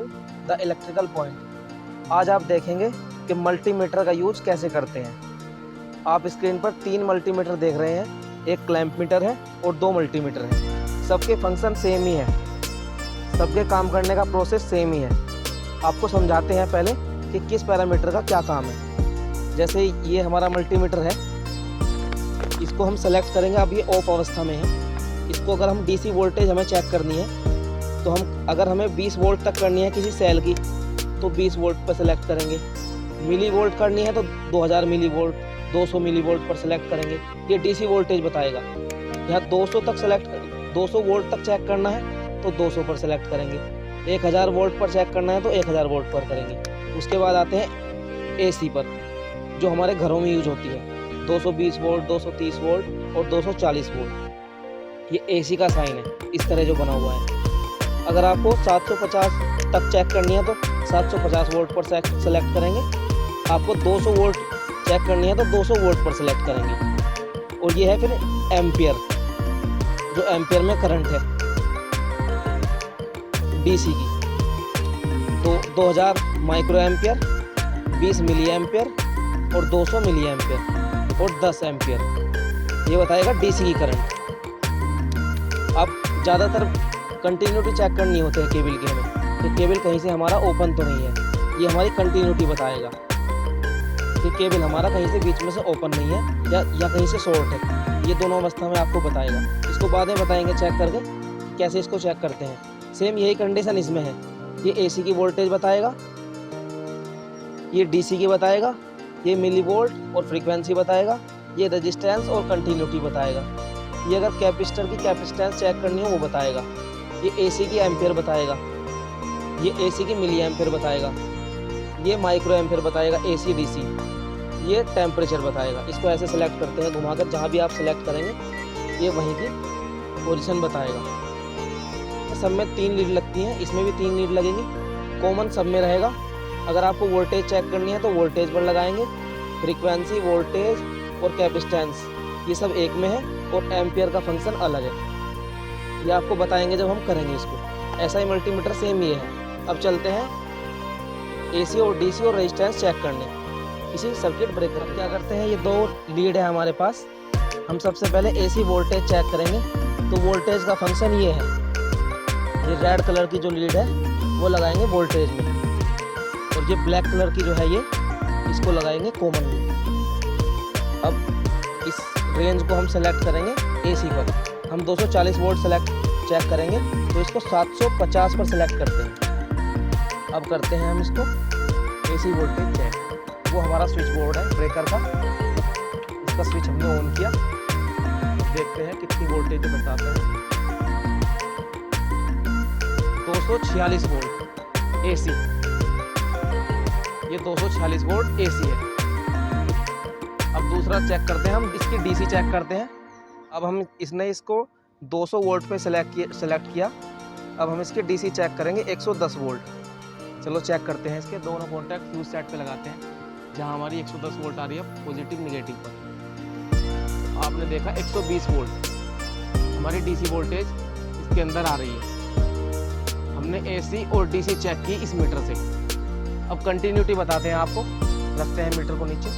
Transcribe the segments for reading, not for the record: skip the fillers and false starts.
Channel the electrical point. आज आप देखेंगे कि मल्टीमीटर का यूज कैसे करते हैं। आप स्क्रीन पर 3 मल्टीमीटर देख रहे हैं, एक क्लैंप मीटर है और 2 मल्टीमीटर हैं। सबके फंक्शन सेम ही है, सबके काम करने का प्रोसेस सेम ही है। आपको समझाते हैं पहले कि किस पैरामीटर का क्या काम है। जैसे ये हमारा मल्टीमीटर है, इसको हम सेलेक्ट करेंगे। अब ये ऑफ अवस्था में है। इसको अगर हम डीसी वोल्टेज हमें चेक करनी है तो हम अगर हमें 20 वोल्ट तक करनी है किसी सेल की तो 20 वोल्ट पर सेलेक्ट करेंगे। मिली वोल्ट करनी है तो 2000 मिली वोल्ट, 200 मिली वोल्ट पर सेलेक्ट करेंगे। ये डीसी वोल्टेज बताएगा। यहाँ 200 वोल्ट तक चेक करना है तो 200 पर सेलेक्ट करेंगे। 1000 वोल्ट पर चेक करना है तो 1000 वोल्ट पर करेंगे। उसके बाद आते हैं एसी पर, जो हमारे घरों में यूज होती है। 220 वोल्ट, 230 वोल्ट और 240 वोल्ट। ये एसी का साइन है, इस तरह जो बना हुआ है। अगर आपको 750 तक चेक करनी है तो 750 वोल्ट पर सेलेक्ट करेंगे। आपको 200 वोल्ट चेक करनी है तो 200 वोल्ट पर सेलेक्ट करेंगे। और ये है फिर एम्पियर, जो एम्पियर में करंट है डीसी की। तो 2000 माइक्रो एम्पियर, 20 मिली एम्पियर और 200 मिली एम्पियर और 10 एम्पियर। ये बताएगा डीसी की करंट। अब ज़्यादातर कंटिन्यूटी चेक करनी होती है केबल की हमें, कि केबल कहीं से हमारा ओपन तो नहीं है। ये हमारी कंटिन्यूटी बताएगा कि केबल हमारा कहीं से बीच में से ओपन नहीं है या कहीं से शॉर्ट है। ये दोनों अवस्था में आपको बताएगा। इसको बाद में बताएंगे चेक करके कैसे इसको चेक करते हैं। सेम यही कंडीशन इसमें है। ये एसी की वोल्टेज बताएगा, ये डीसी की बताएगा, ये मिली वोल्ट और फ्रीक्वेंसी बताएगा, ये रेजिस्टेंस और कंटिन्यूटी बताएगा। ये अगर कैपेसिटर की कैपेसिटेंस चेक करनी हो वो बताएगा। ये एसी की एम्पियर बताएगा, ये एसी की मिली एम्पियर बताएगा, ये माइक्रो एम्पियर बताएगा एसी डीसी। ये टेम्परेचर बताएगा। इसको ऐसे सेलेक्ट करते हैं घुमाकर, जहाँ भी आप सेलेक्ट करेंगे ये वहीं की पोजीशन बताएगा। सब में 3 लीड लगती हैं, इसमें भी 3 लीड लगेंगी। कॉमन सब में रहेगा। अगर आपको वोल्टेज चेक करनी है तो वोल्टेज पर लगाएंगे। फ्रीक्वेंसी, वोल्टेज और कैपेसिटेंस ये सब एक में है और एम्पियर का फंक्शन अलग है। ये आपको बताएंगे जब हम करेंगे इसको। ऐसा ही मल्टीमीटर सेम ये है। अब चलते हैं एसी और डीसी और रेजिस्टेंस चेक करने किसी सर्किट ब्रेकर। क्या करते हैं, ये 2 लीड है हमारे पास। हम सबसे पहले एसी वोल्टेज चेक करेंगे। तो वोल्टेज का फंक्शन ये है, ये रेड कलर की जो लीड है वो लगाएंगे वोल्टेज में, और ये ब्लैक कलर की जो है ये इसको लगाएंगे कॉमन में। अब इस रेंज को हम सेलेक्ट करेंगे एसी पर। हम 240 वोल्ट चेक करेंगे तो इसको 750 पर सेलेक्ट करते हैं। अब करते हैं हम इसको एसी वोल्टेज चेक। वो हमारा स्विच बोर्ड है ब्रेकर का, इसका स्विच हमने ऑन किया। देखते हैं कितनी वोल्टेज बताते हैं। 246 वोल्ट एसी, ये 246 वोल्ट एसी है। अब दूसरा चेक करते हैं, हम इसकी डीसी चेक करते हैं। अब हम इसने इसको 200 वोल्ट पे सेलेक्ट किया। अब हम इसके डीसी चेक करेंगे 110 वोल्ट। चलो चेक करते हैं। इसके दोनों कॉन्टैक्ट फ्यूज सेट पे लगाते हैं, जहां हमारी 110 वोल्ट आ रही है पॉजिटिव निगेटिव पर। आपने देखा 120 वोल्ट हमारी डीसी वोल्टेज इसके अंदर आ रही है। हमने एसी और डीसी चेक की इस मीटर से। अब कंटिन्यूटी बताते हैं आपको। रखते हैं मीटर को नीचे।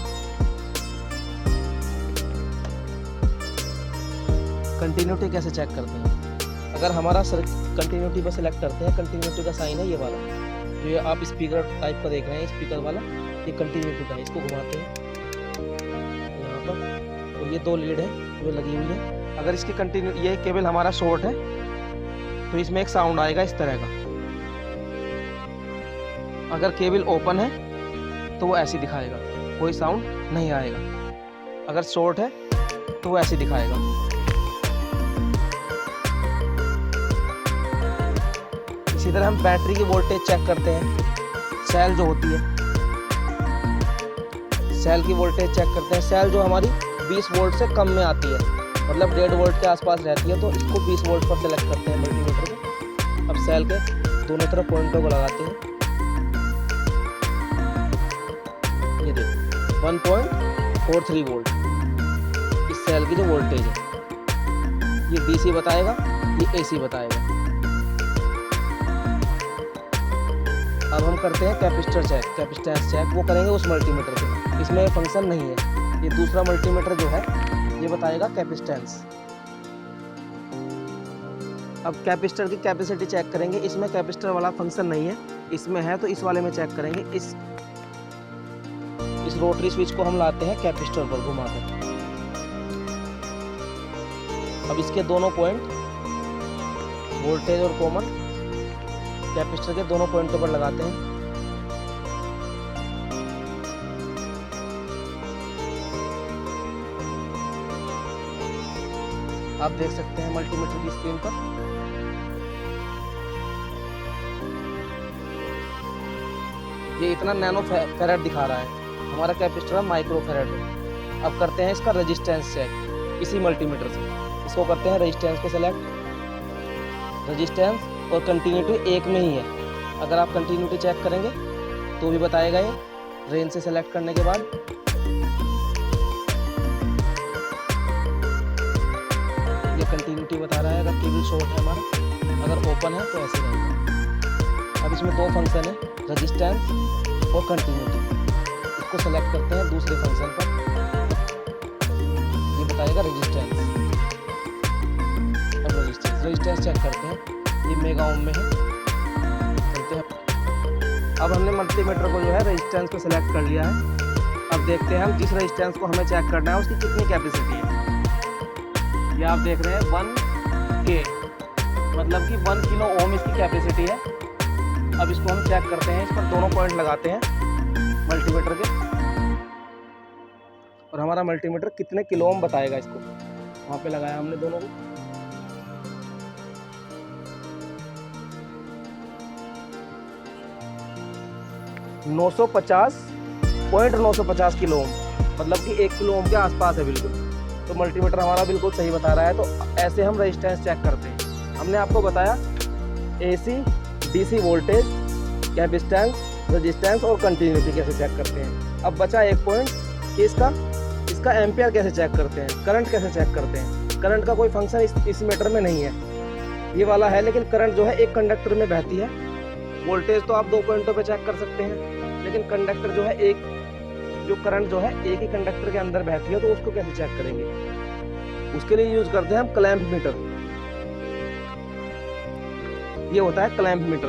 कंटिन्यूटी कैसे चेक करते हैं, अगर हमारा कंटिन्यूटी पर सेलेक्ट करते हैं, कंटिन्यूटी का साइन है ये वाला, जो ये आप स्पीकर टाइप का देख रहे हैं, स्पीकर वाला, ये कंटिन्यूटी का है। इसको घुमाते हैं यहाँ पर, और ये 2 लीड है जो लगी हुई है। अगर इसकी ये केबल हमारा शॉर्ट है तो इसमें एक साउंड आएगा इस तरह का। अगर केबल ओपन है तो वो ऐसे दिखाएगा, कोई साउंड नहीं आएगा। अगर शॉर्ट है तो वो ऐसे दिखाएगा। इसी तरह हम बैटरी की वोल्टेज चेक करते हैं। सेल जो होती है, सेल की वोल्टेज चेक करते हैं। सेल जो हमारी 20 वोल्ट से कम में आती है, मतलब 1.5 वोल्ट के आसपास रहती है, तो इसको 20 वोल्ट पर सेलेक्ट करते हैं मल्टीमीटर को। अब सेल के दोनों तरफ पॉइंटों को लगाते हैं। ये देखो 1.43 वोल्ट इस सेल की जो वोल्टेज है। ये डीसी बताएगा, ये एसी बताएगा। अब हम करते हैं कैपेसिटर चेक, कैपेसिटेंस चेक, वो करेंगे उस मल्टीमीटर से। इसमें फंक्शन नहीं है। ये दूसरा मल्टीमीटर जो है ये बताएगा कैपेसिटेंस। अब कैपेसिटर की कैपेसिटी चेक करेंगे। इसमें कैपेसिटर वाला फंक्शन नहीं है, इसमें है तो इस वाले में चेक करेंगे। इस रोटरी स्विच को हम लाते हैं कैपेसिटर पर घुमाकर। अब इसके दोनों पॉइंट वोल्टेज और कॉमन कैपेसिटर के दोनों पॉइंटों पर लगाते हैं। आप देख सकते हैं मल्टीमीटर की स्क्रीन पर ये इतना नैनो फैराड दिखा रहा है। हमारा कैपेसिटर माइक्रो फैराड है। अब करते हैं इसका रेजिस्टेंस चेक इसी मल्टीमीटर से। इसको करते हैं रेजिस्टेंस को सेलेक्ट। रेजिस्टेंस और कंटिन्यूटी एक में ही है। अगर आप कंटिन्यूटी चेक करेंगे तो भी बताएगा ये। रेंज से सेलेक्ट करने के बाद ये कंटिन्यूटी बता रहा है। अगर केबल शॉर्ट है हमारा, अगर ओपन है तो ऐसे रहेगा। अब इसमें दो फंक्शन है, रेजिस्टेंस और कंटिन्यूटी। इसको सेलेक्ट करते हैं दूसरे फंक्शन पर, ये बताएगा रेजिस्टेंस। अब रेजिस्टेंस चेक करते हैं, ये मेगा ओम में है। चलते हैं। अब हमने मल्टीमीटर को जो है रेजिस्टेंस को सेलेक्ट कर लिया है। अब देखते हैं हम जिस रेजिस्टेंस को हमें चेक करना है उसकी कितनी कैपेसिटी है। ये आप देख रहे हैं 1K, मतलब कि 1 किलो ओम इसकी कैपेसिटी है। अब इसको हम चेक करते हैं। इस पर दोनों पॉइंट लगाते हैं मल्टीमीटर के और हमारा मल्टीमीटर कितने किलो ओम बताएगा इसको। वहाँ पे लगाया हमने दोनों को। .950 किलो ओम, मतलब कि 1 किलो ओम के आसपास है बिल्कुल। तो मल्टीमीटर हमारा बिल्कुल सही बता रहा है। तो ऐसे हम रेजिस्टेंस चेक करते हैं। हमने आपको बताया AC DC voltage, capacitance, resistance और कंटिन्यूटी कैसे चेक करते हैं। अब बचा एक पॉइंट कि इसका एम्पियर कैसे चेक करते हैं, करंट कैसे चेक करते हैं। करंट का कोई फंक्शन इस मीटर में नहीं है, ये वाला है। लेकिन करंट जो है एक कंडक्टर में बहती है। वोल्टेज तो आप दो पॉइंटों पे चेक कर सकते हैं, लेकिन कंडक्टर जो है जो करंट जो है एक ही कंडक्टर के अंदर बहती है, तो उसको कैसे चेक करेंगे। उसके लिए यूज करते हैं हम क्लैंप मीटर। ये होता है क्लैंप मीटर,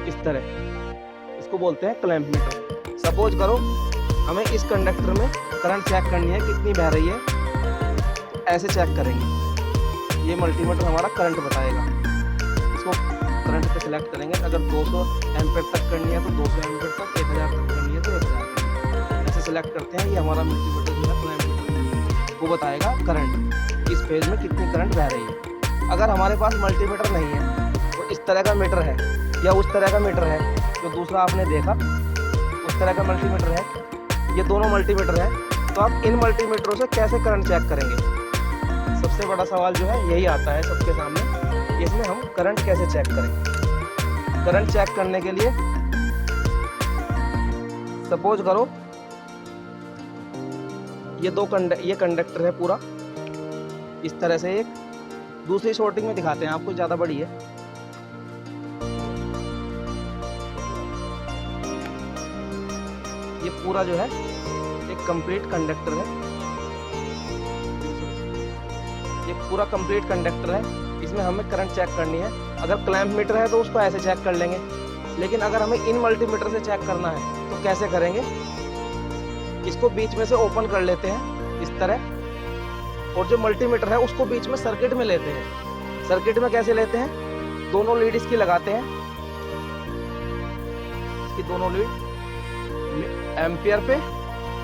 इस तरह इसको बोलते हैं क्लैंप मीटर। सपोज करो हमें इस कंडक्टर में करंट चेक करनी है, कितनी बह रही है, तो ऐसे चेक करेंगे। ये मल्टीमीटर हमारा करंट बताएगा। इसको करंट पे सेलेक्ट करेंगे। अगर 200 एम्पीयर तक करनी है तो 200 एम्पीयर तक, 1000 तक करनी है तो 1000 ऐसे सेलेक्ट करते हैं। ये हमारा मल्टीमीटर जो है क्लैंप मीटर, वो बताएगा करंट, इस फेज में कितनी करंट बह रही है। अगर हमारे पास मल्टीमीटर नहीं है तो इस तरह का मीटर है या उस तरह का मीटर है जो दूसरा आपने देखा, उस तरह का मल्टीमीटर है, ये दोनों मल्टीमीटर है। तो आप इन मल्टीमीटरों से कैसे करंट चेक करेंगे। सबसे बड़ा सवाल जो है यही आता है सबके सामने, इसमें हम करंट कैसे चेक करें। करंट चेक करने के लिए सपोज करो ये कंडक्टर है पूरा, इस तरह से। एक दूसरी शॉर्टिंग में दिखाते हैं आपको, ज़्यादा बड़ी है। ये पूरा जो है एक कंप्लीट कंडक्टर है। ये पूरा कंप्लीट कंडक्टर है, इसमें हमें करंट चेक करनी है। अगर क्लैंप मीटर है तो उसको ऐसे चेक कर लेंगे, लेकिन अगर हमें इन मल्टीमीटर से चेक करना है तो कैसे करेंगे। इसको बीच में से ओपन कर लेते हैं इस तरह, और जो मल्टीमीटर है उसको बीच में सर्किट में लेते हैं। सर्किट में कैसे लेते हैं, दोनों लीड इसकी लगाते हैं। इसकी दोनों लीड एम्पियर पे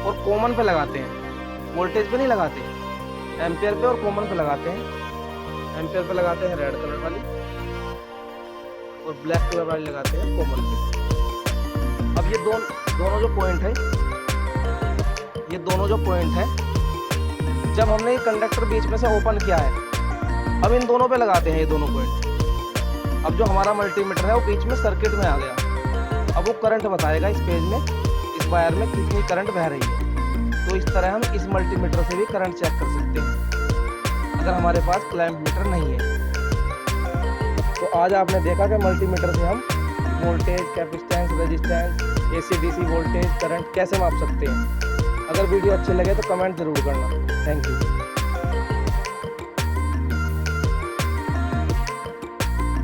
और कॉमन पे लगाते हैं, वोल्टेज पे नहीं लगाते। एम्पियर पे और कॉमन पे लगाते हैं। एम्पियर पे लगाते हैं रेड कलर वाली और ब्लैक कलर वाली लगाते हैं कॉमन पे। अब ये दोनों जो पॉइंट है, ये दोनों जो पॉइंट है, जब हमने ये कंडक्टर बीच में से ओपन किया है, अब इन दोनों पे लगाते हैं ये दोनों पॉइंट। अब जो हमारा मल्टीमीटर है वो बीच में सर्किट में आ गया। अब वो करंट बताएगा इस पेज में, इस वायर में कितनी करंट बह रही है। तो इस तरह हम इस मल्टीमीटर से भी करंट चेक कर सकते हैं अगर हमारे पास क्लैंप मीटर नहीं है। तो आज आपने देखा कि मल्टीमीटर से हम voltage, capacitance, resistance, AC DC voltage, current कैसे माप सकते हैं। अगर वीडियो अच्छे लगे तो कमेंट ज़रूर करना। Thank you.